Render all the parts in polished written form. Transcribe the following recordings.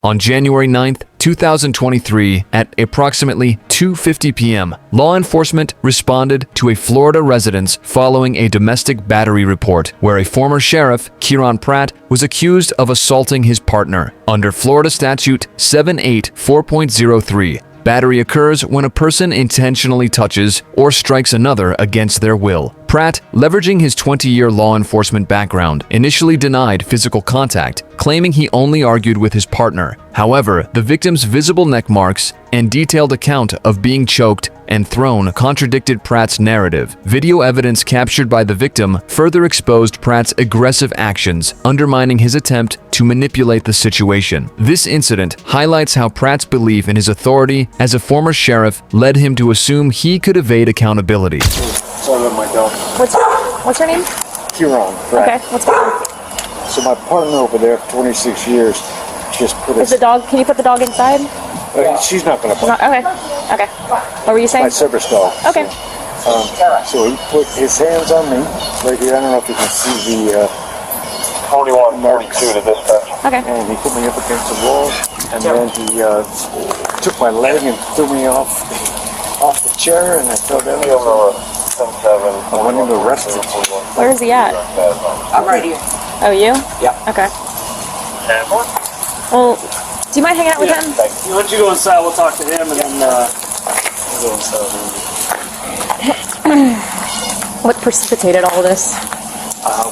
On January 9th, 2023, at approximately 2:50 p.m., law enforcement responded to a Florida residence following a domestic battery report where a former sheriff, Kieran Pratt, was accused of assaulting his partner. Under Florida Statute 784.03, battery occurs when a person intentionally touches or strikes another against their will. Pratt, leveraging his 20-year law enforcement background, initially denied physical contact, claiming he only argued with his partner. However, the victim's visible neck marks and detailed account of being choked and thrown contradicted Pratt's narrative. Video evidence captured by the victim further exposed Pratt's aggressive actions, undermining his attempt to manipulate the situation. This incident highlights how Pratt's belief in his authority as a former sheriff led him to assume he could evade accountability. Sorry about my dog. What's her name? Kieran Pratt. Okay, what's going on? So my partner over there for 26 years just put Is the dog, can you put the dog inside? she's not going to Not, okay, okay. What were you saying? my service dog. Okay. So he put his hands on me right here. I don't know if you can see the 4142 to dispatch. Okay. and he put me up against the wall, and then he took my leg and threw me off the chair, and I fell down. Field number 107. I went into arrested. Where is he at? I'm right here. Oh, you? Yeah. Okay. Well, do you mind hanging out with him? Why don't you go inside? We'll talk to him, and then we'll go inside. What precipitated all of this?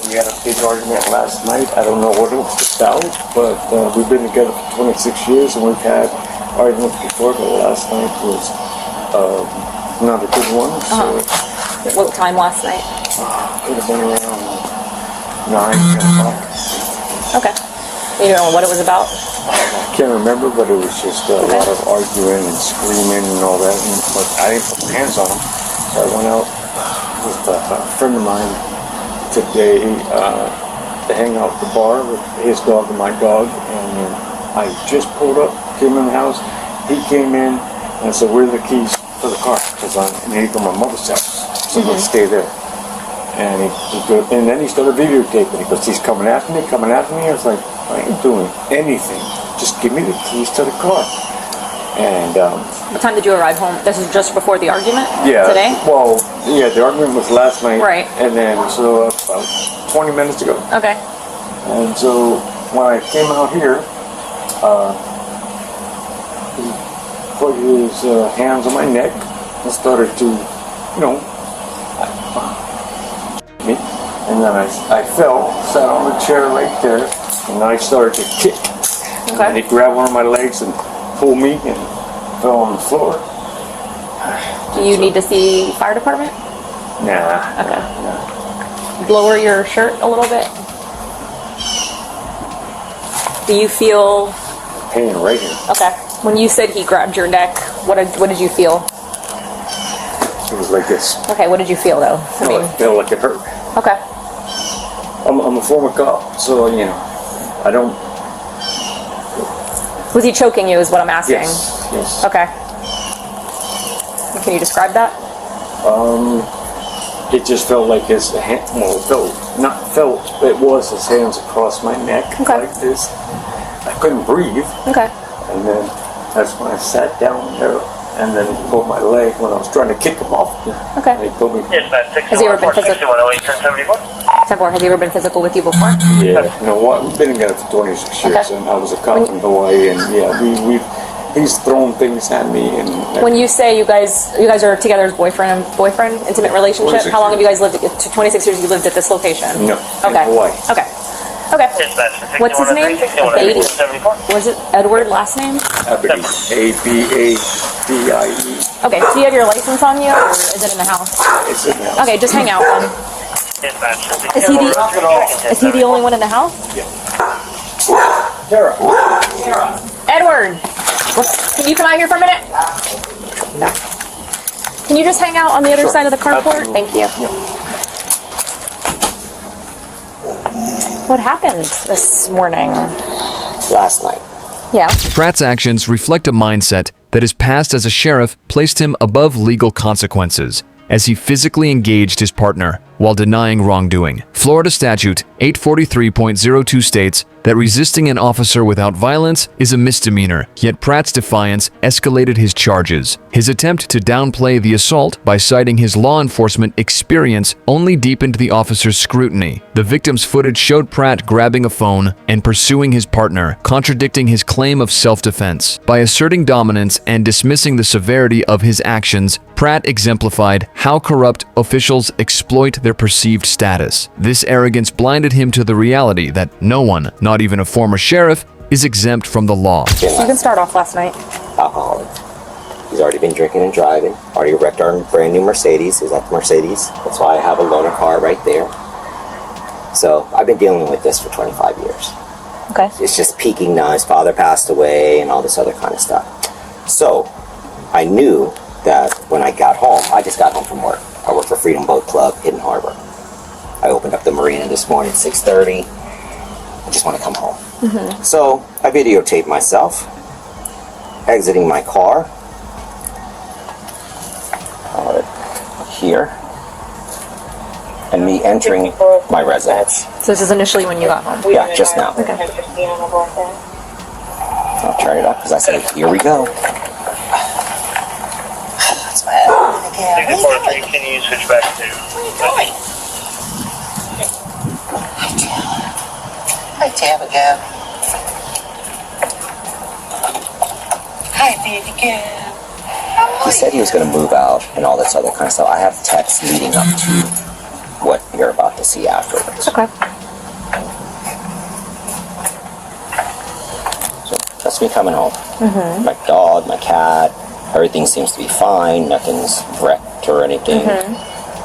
We had a big argument last night. I don't know what it was about, but we've been together for 26 years, and we've had arguments before, but last night was not a good one. So What time last night? could have been around 9, 10 o'clock. Okay. You don't know what it was about? I can't remember, but it was just a lot of arguing and screaming and all that. But I didn't put my hands on him, so I went out with a friend of mine today to hang out at the bar with his dog and my dog. And I just pulled up, came in the house. He came in, and I said, "Where are the keys for the car?" Because I need to go to my mother's house, so let's stay there. And and then he started videotaping. He goes, "He's coming after me, coming after me." I was like, "I ain't doing anything. Just give me the keys to the car." And What time did you arrive home? This is just before the argument? yeah, Today? well, yeah, the argument was last night, Right. And then so about 20 minutes ago. Okay. And so when I came out here, he put his hands on my neck and started to, me. And then I fell, sat on the chair right there, and I started to kick. Okay. And he grabbed one of my legs and pulled me and fell on the floor. Do you need to see fire department? Nah. Okay. Lower your shirt a little bit. Do you feel Pain right here. okay? When you said he grabbed your neck, what did you feel? It was like this. Okay, what did you feel though? I I felt like it hurt. okay. I'm a former cop, so I don't. Was he choking you? Is what I'm asking. Yes. Okay. Can you describe that? It just felt like his hand. Well, it was his hands across my neck Okay. like this. I couldn't breathe, Okay. and then that's when I sat down there, and then he pulled my leg when I was trying to kick him off. Okay. And he pulled me. Has he ever been physical? 10-4, has he ever been physical with you before? Yeah, you know what? We've been together for 26 years, Okay. and I was a cop in Hawaii, and yeah, he's thrown things at me, and When you say you guys are together as boyfriend, intimate relationship, 26 how long have you guys lived? 26 years you lived at this location? No, in Okay. Hawaii. Okay. Okay. What's his name? Beatty. Was it Edward last name? Abadi. A-B-A-D-I-E. Okay. Do you have your license on you, or is it in the house? It's in the house. Okay, just hang out then. Is he the only one in the house? Tara. Edward, can you come out here for a minute? No. Can you just hang out on the other side of the carport? Thank you. What happened this morning? Last night. Yeah. Pratt's actions reflect a mindset that his past as a sheriff placed him above legal consequences as he physically engaged his partner. while denying wrongdoing. Florida Statute 843.02 states that resisting an officer without violence is a misdemeanor, yet Pratt's defiance escalated his charges. His attempt to downplay the assault by citing his law enforcement experience only deepened the officer's scrutiny. The victim's footage showed Pratt grabbing a phone and pursuing his partner, contradicting his claim of self-defense. By asserting dominance and dismissing the severity of his actions, Pratt exemplified how corrupt officials exploit their perceived status. This arrogance blinded him to the reality that no one, not even a former sheriff, is exempt from the law. So you can start off last night. Alcoholic. He's already been drinking and driving. Already wrecked our brand new Mercedes. Is that the Mercedes? That's why I have a loaner car right there. So I've been dealing with this for 25 years. Okay. It's just peaking now. His father passed away and all this other kind of stuff. So I knew that when I got home, I just got home from work. I work for Freedom Boat Club, Hidden Harbor. I opened up the marina this morning at 6:30. I just want to come home. So I videotaped myself exiting my car here and me entering my residence. So this is initially when you got home? Yeah, just now. Okay. I'll turn it up because I said, here we go. That's bad. Can you switch back to? Hi, Tabitha. Hi, baby girl. He said he was going to move out and all this other kind of stuff. I have texts leading up to what you're about to see afterwards. Okay. So that's me coming home. My dog, my cat, everything seems to be fine. Nothing's wrecked or anything.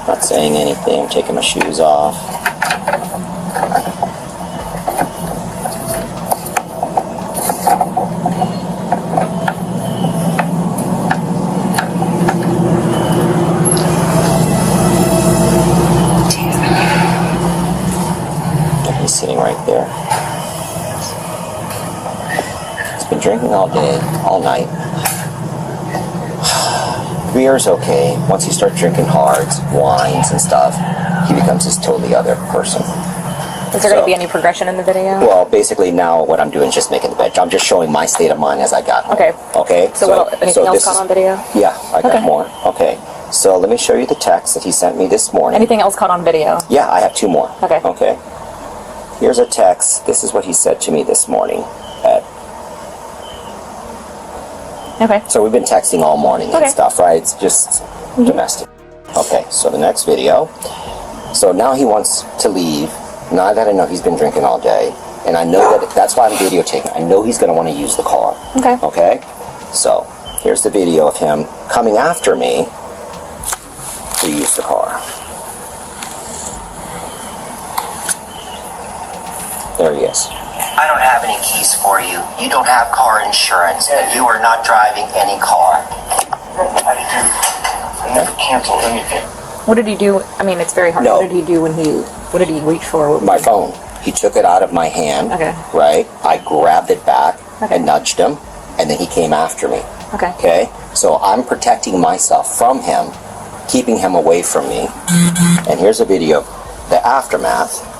Not saying anything. I'm taking my shoes off. He's sitting right there. He's been drinking all day, all night. Beer's okay. Once you start drinking hards, wines and stuff, he becomes this totally other person. Is there going to be any progression in the video? Well, basically now what I'm doing is just making the bed. I'm just showing my state of mind as I got home. Okay. Okay? So anything else caught on video? Yeah, I got Okay. more. Okay. So let me show you the text that he sent me this morning. Anything else caught on video? Yeah, I have two more. Okay. Okay. Here's a text. This is what he said to me this morning. Okay. So we've been texting all morning and Okay. stuff, right? It's just domestic. Okay, so the next video. So now he wants to leave. Now that I know he's been drinking all day, and I know that's why I'm videotaping. I know he's going to want to use the car. Okay. Okay? So here's the video of him coming after me to use the car. There he is. I don't have any keys for you. You don't have car insurance, and you are not driving any car. I never canceled anything. What did he do? I mean, it's very hard. No. What did he do what did he reach for? My phone. He took it out of my hand. Okay. Right? I grabbed it back Okay. and nudged him, and then he came after me. Okay. Okay? So I'm protecting myself from him, keeping him away from me. And here's a video of the aftermath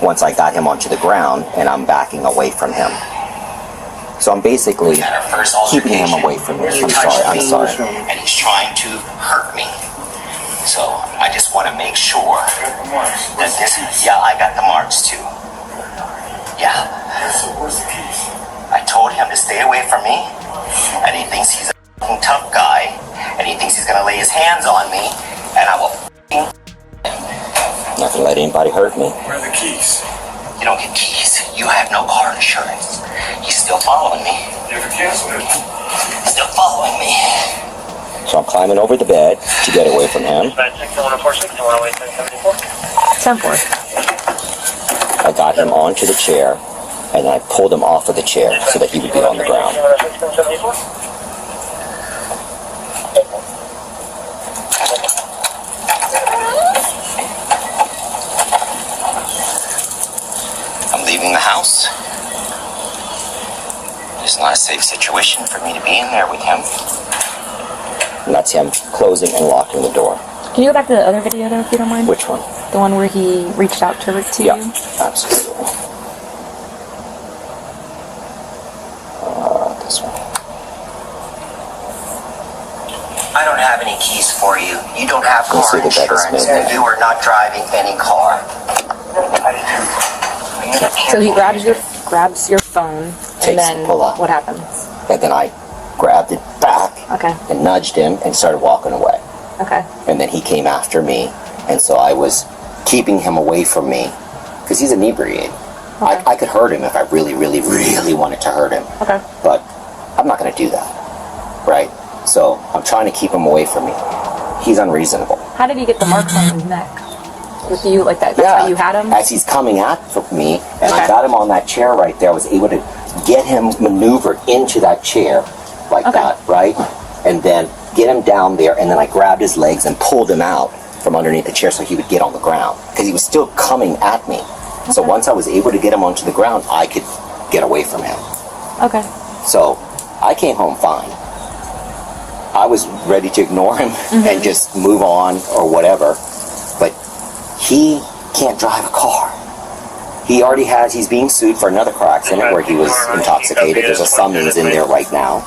once I got him onto the ground and I'm backing away from him. So I'm basically keeping him away from me. I'm sorry. And he's trying to hurt me. So I just want to make sure that this, yeah, I got the marks too. Yeah. I told him to stay away from me, and he thinks he's a tough guy, and he thinks he's going to lay his hands on me, and I will not going to let anybody hurt me. Where are the keys? You don't get keys. You have no car insurance. He's still following me. Never canceled it. Still following me. So I'm climbing over the bed to get away from him. 96146, 10-4. I got him onto the chair, and I pulled him off of the chair so that he would be on the ground. I'm leaving the house. It's not a safe situation for me to be in there with him. And that's him closing and locking the door. Can you go back to the other video though, if you don't mind? Which one? The one where he reached out to Yeah, you? absolutely. This one. I don't have any keys for you. You don't have car insurance, and you are not driving any car. So he grabs your phone, and then pull up. what happens? And then I grabbed it back Okay. and nudged him and started walking away. Okay. And then he came after me, and so I was keeping him away from me because he's inebriated. Okay. I could hurt him if I really, really, really wanted to hurt him. Okay. But I'm not going to do that, right? So I'm trying to keep him away from me. He's unreasonable. How did he get the marks on his neck? With you like that? That's how you had him? As he's coming at me, and I Okay. got him on that chair right there, I was able to get him maneuvered into that chair like Okay. that, right? And then get him down there, and then I grabbed his legs and pulled him out from underneath the chair so he would get on the ground, because he was still coming at me. So Okay. once I was able to get him onto the ground, I could get away from him. Okay. So I came home fine. I was ready to ignore him and just move on or whatever, but he can't drive a car. He's being sued for another car accident where he was intoxicated. There's a summons in there right now,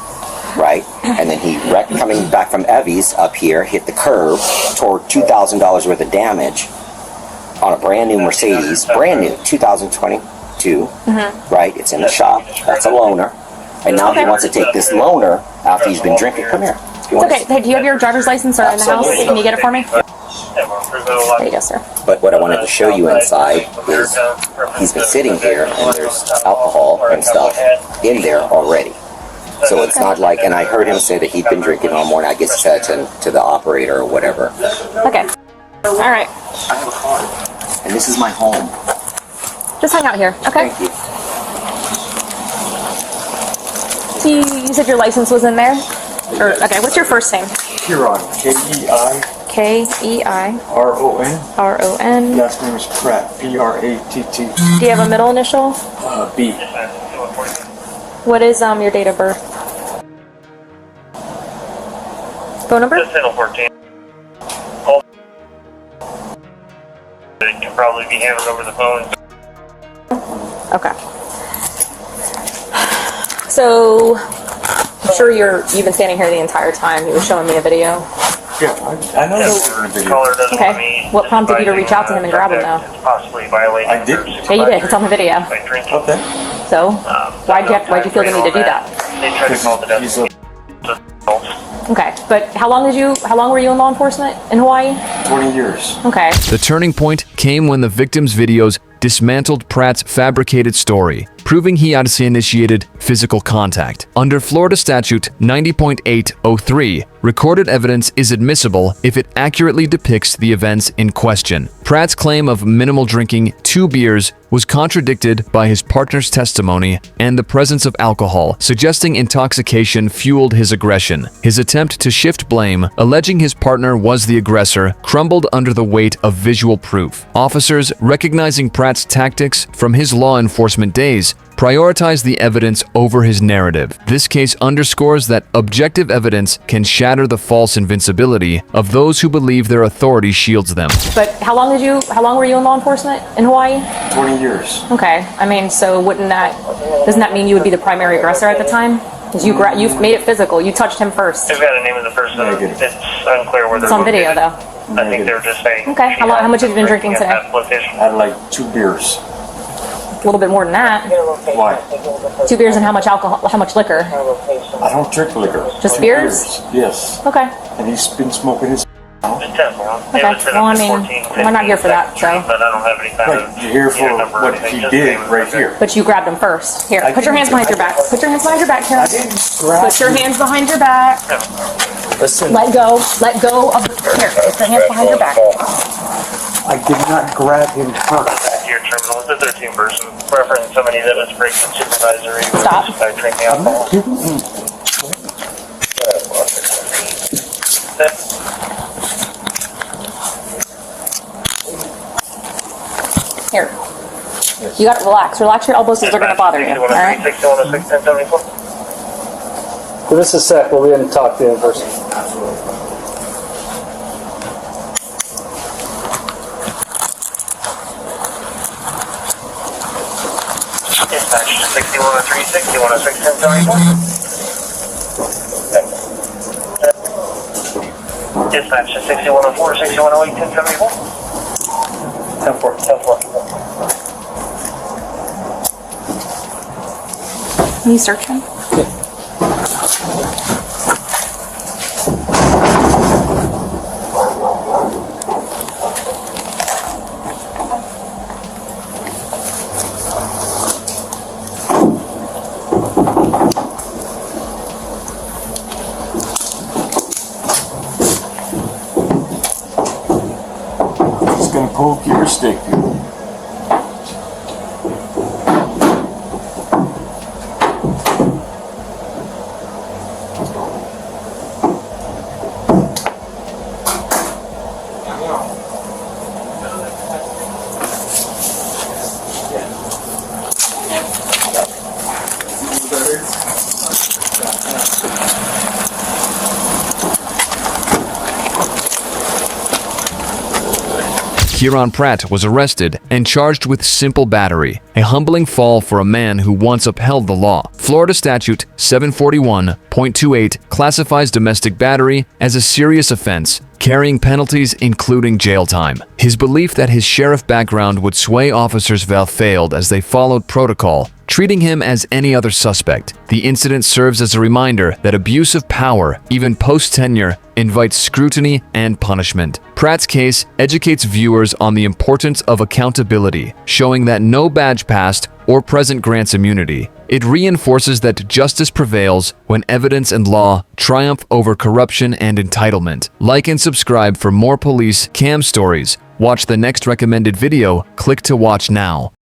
right? And then he wrecked coming back from Evie's up here, hit the curb, tore $2,000 worth of damage on a brand new Mercedes, brand new, 2022, right? It's in the shop. That's a loaner. And now he wants to take this loaner after he's been drinking. Come here. It's okay. Hey, do you have your driver's license or in the house? Absolutely. Can you get it for me? There you go, sir. But what I wanted to show you inside is he's been sitting here and there's alcohol and stuff in there already. So it's not like, and I heard him say that he'd been drinking all morning. I guess he said to the operator or whatever. Okay. All right. I have a car. And this is my home. Just hang out here, okay? Thank you. So you said your license was in there? Or, okay, what's your first name? Huron. K-E-I-R-O-N. K-E-I-R-O-N. Last name is Pratt. P-R-A-T-T. Do you have a middle initial? B. What is your date of birth? Phone number? Just channel 14. Call. It can probably be handled over the phone. Okay. So, I'm sure you've been standing here the entire time. He was showing me a video. Yeah, I know that was in the Caller doesn't want Okay. me What prompted you to reach out to him and grab him, though? It's possibly violating. I did. Yeah, you did. It's on the video. By drinking. Okay. So, why'd you feel the need to do that? They tried to call the He's a Okay, but how long were you in law enforcement in Hawaii? 20 years. Okay. The turning point came when the victim's videos dismantled Pratt's fabricated story, proving he had initiated physical contact. Under Florida Statute 90.803, recorded evidence is admissible if it accurately depicts the events in question. Pratt's claim of minimal drinking 2 beers was contradicted by his partner's testimony and the presence of alcohol, suggesting intoxication fueled his aggression. His attempt to shift blame, alleging his partner was the aggressor, crumbled under the weight of visual proof. Officers, recognizing Pratt's tactics from his law enforcement days, prioritized the evidence over his narrative. This case underscores that objective evidence can shatter the false invincibility of those who believe their authority shields them. But how long were you in law enforcement in Hawaii? 20 years. Okay. I mean, so doesn't that mean you would be the primary aggressor at the time? Because you've made it physical. You touched him first. They've got a name of the person. Negative. It's unclear where they're It's on video, located. though. I think they're just saying. Okay. How much have you been drinking today? At that location. I had like 2 beers. A little bit more than that. Why? 2 beers and how much alcohol? How much liquor? I don't drink liquor. Just 2 beers? Yes. Okay. And he's been smoking his. It's 10, well, Okay. it was set Well, up I to mean, 14, we're not here for that, 15, so. But I don't have any kind of. Right, you're here for unit number or what anything, he just did name of the right person. here. But you grabbed him first. Here, I put your hands didn't. behind your back. Put your hands behind your back, Karen. I didn't grab Put your you. hands behind your back. Listen, Let go. Let go of the. Here, put your hands behind your back. I did not grab him first. Your terminal is a 13 person, referencing somebody that was breaking supervisory. Stop. By drinking I'm alcohol. not giving him. Here. You got to relax. Relax your elbows because they're going to bother you. All right. 6106, 1074. Give us a sec. We'll be in and talk to you in person. 6106, 1074. Dispatch to 6104, 6108, 1074. 10-4. 10-4. Can you search him? He's gonna poke your stick. Kieran Pratt was arrested and charged with simple battery, a humbling fall for a man who once upheld the law. Florida Statute 741.28 classifies domestic battery as a serious offense, carrying penalties including jail time. His belief that his sheriff background would sway officers failed as they followed protocol, treating him as any other suspect. The incident serves as a reminder that abuse of power, even post-tenure, invites scrutiny and punishment. Pratt's case educates viewers on the importance of accountability, showing that no badge past or present grants immunity. It reinforces that justice prevails when evidence and law triumph over corruption and entitlement. Like and subscribe for more police cam stories. Watch the next recommended video. Click to watch now.